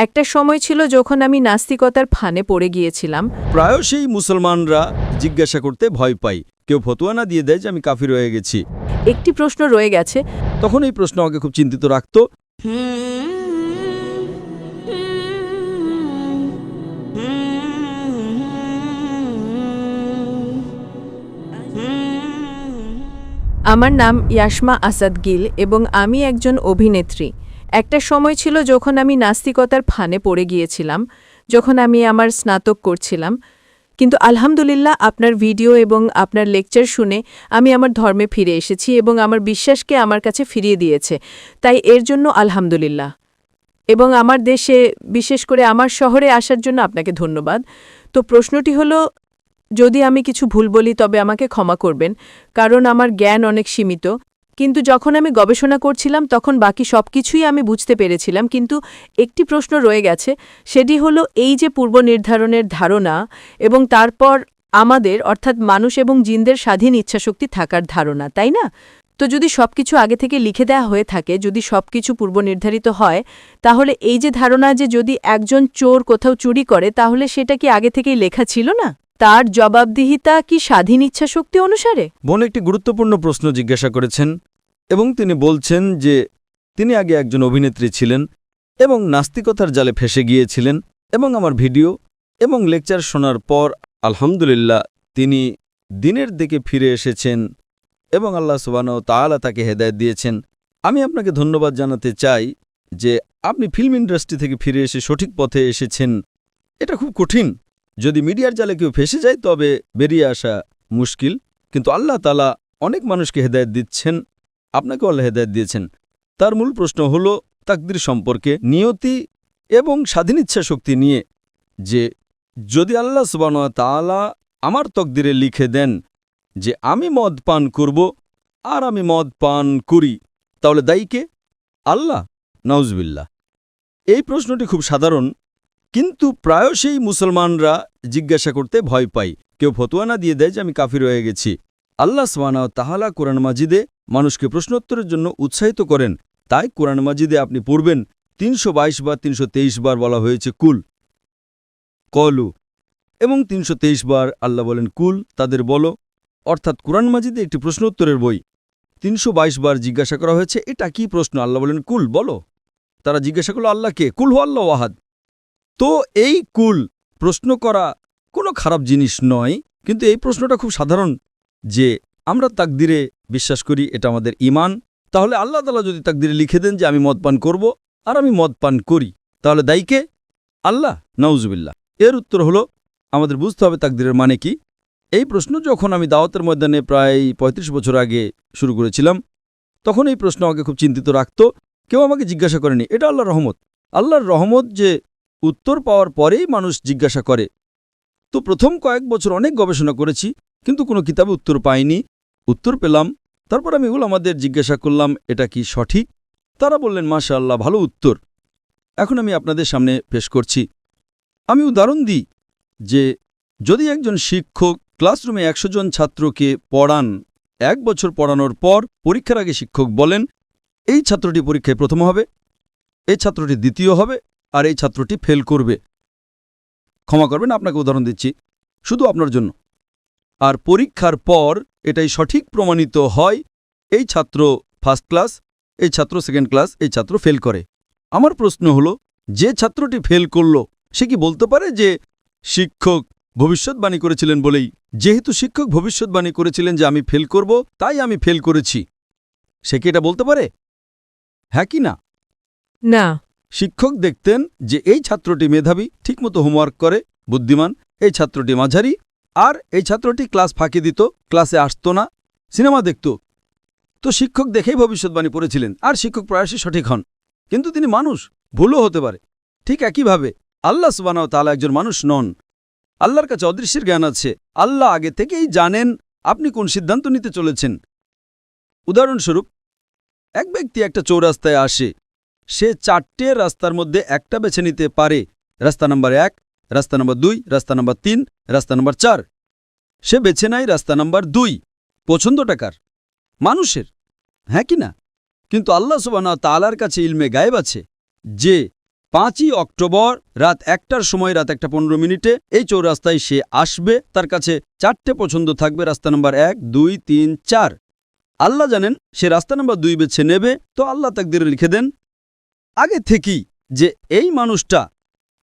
একটা সময় ছিল যখন আমি নাস্তিকতার ফাঁদে পড়ে গিয়েছিলাম। প্রায়শই মুসলমানরা জিজ্ঞাসা করতে ভয় পায়, কেউ ফতোয়া না দিয়ে দেয় যে আমি কাফির হয়ে গেছি। একটি প্রশ্ন রয়ে গেছে, তখন এই প্রশ্ন আমাকে খুব চিন্তিত রাখত। আমার নাম ইয়াসমা আসাদ গিল এবং আমি একজন অভিনেত্রী। একটা সময় ছিল যখন আমি নাস্তিকতার ফাঁদে পড়ে গিয়েছিলাম, যখন আমি আমার স্নাতক করছিলাম। কিন্তু আলহামদুলিল্লাহ আপনার ভিডিও এবং আপনার লেকচার শুনে আমি আমার ধর্মে ফিরে এসেছি এবং আমার বিশ্বাসকে আমার কাছে ফিরিয়ে দিয়েছে। তাই এর জন্য আলহামদুলিল্লাহ। এবং আমার দেশে, বিশেষ করে আমার শহরে আসার জন্য আপনাকে ধন্যবাদ। তো প্রশ্নটি হলো, যদি আমি কিছু ভুল বলি তবে আমাকে ক্ষমা করবেন, কারণ আমার জ্ঞান অনেক সীমিত। কিন্তু যখন আমি গবেষণা করছিলাম তখন বাকি সব কিছুই আমি বুঝতে পেরেছিলাম, কিন্তু একটি প্রশ্ন রয়ে গেছে। সেটি হলো এই যে পূর্বনির্ধারণের ধারণা এবং তারপর আমাদের অর্থাৎ মানুষ এবং জিনদের স্বাধীন ইচ্ছাশক্তি থাকার ধারণা, তাই না? তো যদি সবকিছু আগে থেকে লিখে দেওয়া হয়ে থাকে, যদি সবকিছু পূর্বনির্ধারিত হয়, তাহলে এই যে ধারণা যে যদি একজন চোর কোথাও চুরি করে তাহলে সেটা কি আগে থেকেই লেখা ছিল না? তার জবাবদিহিতা কি স্বাধীন ইচ্ছাশক্তি অনুসারে? বোন একটি গুরুত্বপূর্ণ প্রশ্ন জিজ্ঞাসা করেছেন এবং তিনি বলছেন যে তিনি আগে একজন অভিনেত্রী ছিলেন এবং নাস্তিকতার জালে ফেঁসে গিয়েছিলেন এবং আমার ভিডিও এবং লেকচার শোনার পর আলহামদুলিল্লাহ তিনি দিনের দিকে ফিরে এসেছেন এবং আল্লাহ সুবহানাহু ওয়া তাআলা তাকে হেদায়েত দিয়েছেন। আমি আপনাকে ধন্যবাদ জানাতে চাই যে আপনি ফিল্ম ইন্ডাস্ট্রি থেকে ফিরে এসে সঠিক পথে এসেছেন। এটা খুব কঠিন। যদি মিডিয়ার জালে কেউ ফেঁসে যায় তবে বেরিয়ে আসা মুশকিল, কিন্তু আল্লাহ তাআলা অনেক মানুষকে হেদায়েত দিচ্ছেন, আপনাকেও আল্লাহ হেদায়েত দিয়েছেন। তার মূল প্রশ্ন হল তাকদীর সম্পর্কে, নিয়তি এবং স্বাধীন ইচ্ছা শক্তি নিয়ে, যে যদি আল্লাহ সুবহানাহু ওয়া তাআলা আমার তকদিরে লিখে দেন যে আমি মদ পান করব আর আমি মদ পান করি, তাহলে দায়ী কে? আল্লাহ? নাউজুবিল্লাহ। এই প্রশ্নটি খুব সাধারণ, কিন্তু প্রায়শই মুসলমানরা জিজ্ঞাসা করতে ভয় পায়, কেউ ফতোয়া না দিয়ে দেয় যে আমি কাফির হয়ে গেছি। আল্লাহ সুবহানাহু ওয়া তাআলা কোরআন মাজিদে মানুষকে প্রশ্নোত্তরের জন্য উৎসাহিত করেন। তাই কোরআন মাজিদে আপনি পড়বেন ৩২২ বার ৩২৩ বার বলা হয়েছে কুল, কলু, এবং ৩২৩ বার আল্লাহ বলেন কুল, তাদের বলো। অর্থাৎ কোরআন মাজিদে একটি প্রশ্নোত্তরের বই। ৩২২ বার জিজ্ঞাসা করা হয়েছে এটা কি প্রশ্ন, আল্লাহ বলেন কুল, বলো। তারা জিজ্ঞাসা করল আল্লাহকে, কুল হু আল্লাহু আহাদ। তো এই কুল প্রশ্ন করা কোনো খারাপ জিনিস নয়, কিন্তু এই প্রশ্নটা খুব সাধারণ যে আমরা তাকদিরে বিশ্বাস করি, এটা আমাদের ঈমান। তাহলে আল্লাহ তাআলা যদি তাকদিরে লিখে দেন যে আমি মদ পান করব আর আমি মদ পান করি, তাহলে দায়ী কে? আল্লাহ? নাউজুবিল্লাহ। এর উত্তর হলো আমাদের বুঝতে হবে তাকদিরের মানে কি। এই প্রশ্ন যখন আমি দাওয়াতের ময়দানে প্রায় ৩৫ বছর আগে শুরু করেছিলাম, তখন এই প্রশ্ন আমাকে খুব চিন্তিত রাখত। কেউ আমাকে জিজ্ঞাসা করেনি, এটা আল্লাহর রহমত। আল্লাহর রহমত যে উত্তর পাওয়ার পরেই মানুষ জিজ্ঞাসা করে। তো প্রথম কয়েক বছর অনেক গবেষণা করেছি, কিন্তু কোনো কিতাবে উত্তর পাইনি। উত্তর পেলাম, তারপর আমি উলামাদের জিজ্ঞাসা করলাম এটা কি সঠিক। তারা বললেন মাশাআল্লাহ, ভালো উত্তর। এখন আমি আপনাদের সামনে পেশ করছি। আমি উদাহরণ দিই যে যদি একজন শিক্ষক ক্লাসরুমে ১০০ জন ছাত্রকে পড়ান, ১ বছর পড়ানোর পর পরীক্ষার আগে শিক্ষক বলেন এই ছাত্রটি পরীক্ষায় প্রথম হবে, এই ছাত্রটি দ্বিতীয় হবে আর এই ছাত্রটি ফেল করবে। ক্ষমা করবেন, আপনাকে উদাহরণ দিচ্ছি শুধু আপনার জন্য। আর পরীক্ষার পর এটাই সঠিক প্রমাণিত হয় এই ছাত্র ফার্স্ট ক্লাস, এই ছাত্র সেকেন্ড ক্লাস, এই ছাত্র ফেল করে। আমার প্রশ্ন হলো, যে ছাত্রটি ফেল করল সে কি বলতে পারে যে শিক্ষক ভবিষ্যৎবাণী করেছিলেন বলেই, যেহেতু শিক্ষক ভবিষ্যৎবাণী করেছিলেন যে আমি ফেল করব তাই আমি ফেল করেছি, সে কি এটা বলতে পারে? হ্যাঁ কি না? না। শিক্ষক দেখতেন যে এই ছাত্রটি মেধাবী, ঠিকমতো হোমওয়ার্ক করে, বুদ্ধিমান, এই ছাত্রটি মাঝারি, আর এই ছাত্রটি ক্লাস ফাঁকি দিত, ক্লাসে আসতো না, সিনেমা দেখত। তো শিক্ষক দেখেই ভবিষ্যৎবাণী পড়েছিলেন, আর শিক্ষক প্রায়শই সঠিক হন। কিন্তু তিনি মানুষ, ভুলও হতে পারে। ঠিক একইভাবে আল্লাহ সুবহানাহু ওয়া তাআলা একজন মানুষ নন। আল্লাহর কাছে অদৃশ্যের জ্ঞান আছে। আল্লাহ আগে থেকেই জানেন আপনি কোন সিদ্ধান্ত নিতে চলেছেন। উদাহরণস্বরূপ, এক ব্যক্তি একটা চৌরাস্তায় আসে, সে ৪টে রাস্তার মধ্যে একটা বেছে নিতে পারে, রাস্তা নাম্বার ১, রাস্তা নাম্বার ২, রাস্তা নাম্বার ৩, রাস্তা নাম্বার ৪। সে বেছে নেয় রাস্তা নাম্বার ২। পছন্দটা কার? মানুষের, হ্যাঁ কি না? কিন্তু আল্লাহ সুবহানাহু ওয়া তাআলার কাছে ইলমে গায়েব আছে যে 5ই অক্টোবর রাত 1টার সময়, রাত 1:15 এই চৌরাস্তায় সে আসবে। তার কাছে 4টে পছন্দ থাকবে, রাস্তা নাম্বার 1, 2, 3, 4। আল্লাহ জানেন সে রাস্তা নাম্বার 2 বেছে নেবে। তো আল্লাহ তাকদিরে লিখে দেন আগে থেকেই যে এই মানুষটা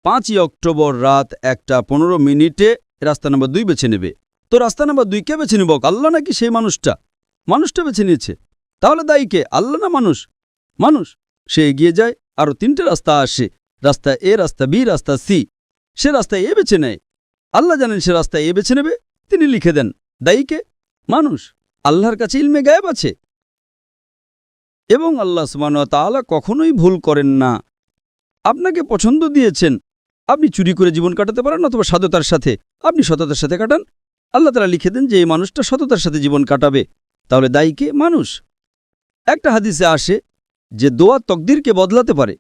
5ই অক্টোবর রাত 1:15 রাস্তা নাম্বার 2 বেছে নেবে। তো রাস্তা নাম্বার 2 কে বেছে নিব, আল্লাহ নাকি সেই মানুষটা? মানুষটা বেছে নিয়েছে। তাহলে দায়ী কে, আল্লাহ না মানুষ? মানুষ। সে এগিয়ে যায়, আরও 3টে রাস্তা আসে, রাস্তা এ, রাস্তা বি, রাস্তা সি। সে রাস্তা এ বেছে নেয়। আল্লাহ জানেন সে রাস্তা এ বেছে নেবে, তিনি লিখে দেন দায়ী কে? মানুষ। আল্লাহর কাছে ইলমে গায়েব আছে এবং আল্লাহ সুবহানাহু ওয়া তাআলা কখনোই ভুল করেন না। আপনাকে পছন্দ দিয়েছেন, আপনি চুরি করে জীবন কাটাতে পারেন অথবা সততার সাথে, আপনি সততার সাথে কাটান। আল্লাহ তাআলা লিখে দেন যে এই মানুষটা সততার সাথে জীবন কাটাবে। তাহলে দায়ী কে? মানুষ। একটা হাদিসে আসে যে দোয়া তকদিরকে বদলাতে পারে,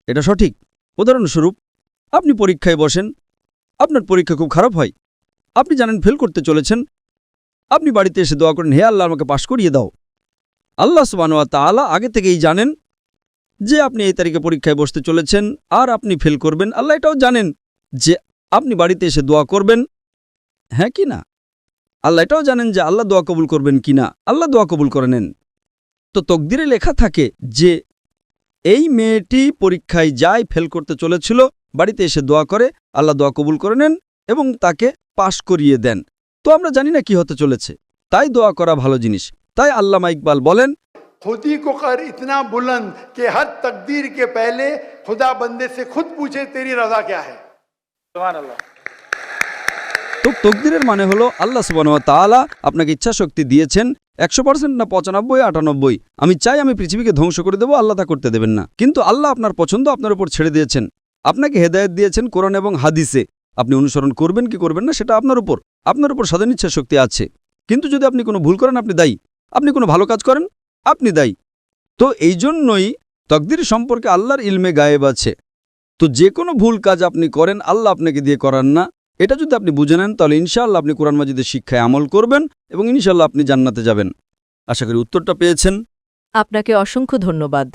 এটা সঠিক। উদাহরণস্বরূপ, আপনি পরীক্ষায় বসেন, আপনার পরীক্ষা খুব খারাপ হয়, আপনি জানেন ফেল করতে চলেছেন, আপনি বাড়িতে এসে দোয়া করেন, হে আল্লাহ আমাকে পাশ করিয়ে দাও। আল্লাহ সুবহানাহু ওয়া তাআলা আগে থেকেই জানেন যে আপনি এই তারিখে পরীক্ষায় বসতে চলেছেন আর আপনি ফেল করবেন। আল্লাহ এটাও জানেন যে আপনি বাড়িতে এসে দোয়া করবেন, হ্যাঁ কি না? আল্লাহ এটাও জানেন যে আল্লাহ দোয়া কবুল করবেন কি না। আল্লাহ দোয়া কবুল করে নেন। তো তকদিরে লেখা থাকে যে এই মেয়েটি পরীক্ষায় যায়, ফেল করতে চলেছিল, বাড়িতে এসে দোয়া করে, আল্লাহ দোয়া কবুল করে নেন এবং তাকে পাশ করিয়ে দেন। তো আমরা জানি না কি হতে চলেছে, তাই দোয়া করা ভালো জিনিস। তাই আল্লামা ইকবাল বলেন, खुदी को कर इतना बुलंद कि हर तकदीर के पहले खुदा बंदे से खुद पूछे तेरी रजा क्या है। सुभान अल्लाह। তো তকদিরের মানে হলো আল্লাহ সুবহানাহু ওয়া তাআলা আপনাকে ইচ্ছা শক্তি দিয়েছেন 100% না 95, 98। আমি চাই আমি পৃথিবীকে ধ্বংস করে দেব, আল্লাহ তা করতে দেবেন না। কিন্তু আল্লাহ আপনার পছন্দ আপনার উপর ছেড়ে দিয়েছেন, আপনাকে হেদায়েত দিয়েছেন কোরআন এবং হাদিসে। আপনি অনুসরণ করবেন কি করবেন না সেটা আপনার উপর স্বাধীন ইচ্ছা শক্তি আছে। কিন্তু যদি আপনি কোনো ভুল করেন আপনি দায়ী, আপনি কোনো ভালো কাজ করেন আপনি দায়ী। তো এই জন্যই তকদির সম্পর্কে আল্লাহর ইলমে গায়েব আছে। তো যে কোনো ভুল কাজ আপনি করেন আল্লাহ আপনাকে দিয়ে করান না। এটা যদি আপনি বুঝে নেন তাহলে ইনশাআল্লাহ আপনি কোরআন মাজিদের শিক্ষায় আমল করবেন এবং ইনশাআল্লাহ আপনি জান্নাতে যাবেন। আশা করি উত্তরটা পেয়েছেন। আপনাকে অসংখ্য ধন্যবাদ।